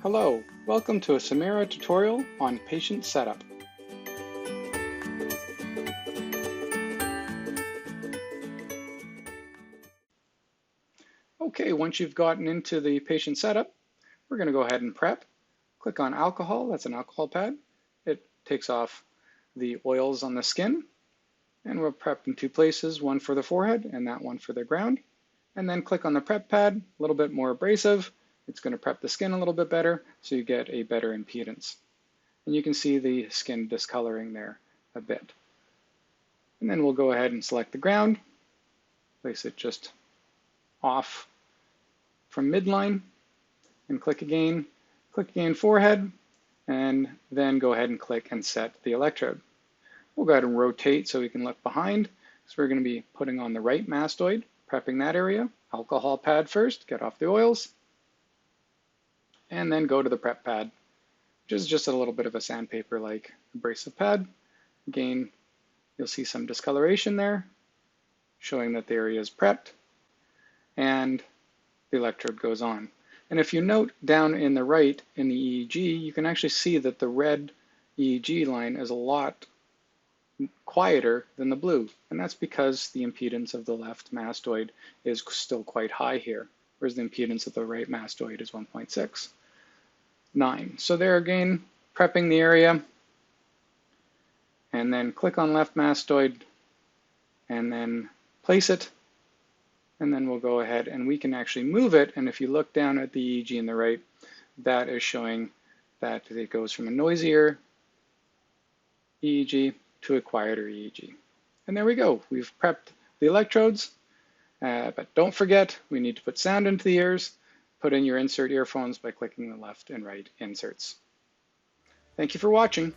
Hello, welcome to a SimHERA tutorial on patient setup. Okay, once you've gotten into the patient setup, we're going to go ahead and prep. Click on alcohol, that's an alcohol pad. It takes off the oils on the skin, and we'll prep in two places, one for the forehead and that one for the ground. And then click on the prep pad, a little bit more abrasive. It's going to prep the skin a little bit better, so you get a better impedance. And you can see the skin discoloring there a bit. And then we'll go ahead and select the ground, place it just off from midline, and click again forehead, and then go ahead and click and set the electrode. We'll go ahead and rotate so we can look behind. So we're going to be putting on the right mastoid, prepping that area. Alcohol pad first, get off the oils, and then go to the prep pad, which is just a little bit of a sandpaper-like abrasive pad. Again, you'll see some discoloration there, showing that the area is prepped, and the electrode goes on. And if you note down in the right in the EEG, you can actually see that the red EEG line is a lot quieter than the blue, and that's because the impedance of the left mastoid is still quite high here, whereas the impedance of the right mastoid is 1.69. So there again, prepping the area, and then click on left mastoid, and then place it, and then we'll go ahead and we can actually move it, and if you look down at the EEG in the right, that is showing that it goes from a noisier EEG to a quieter EEG. And there we go, we've prepped the electrodes, but don't forget, we need to put sound into the ears. Put in your insert earphones by clicking the left and right inserts. Thank you for watching.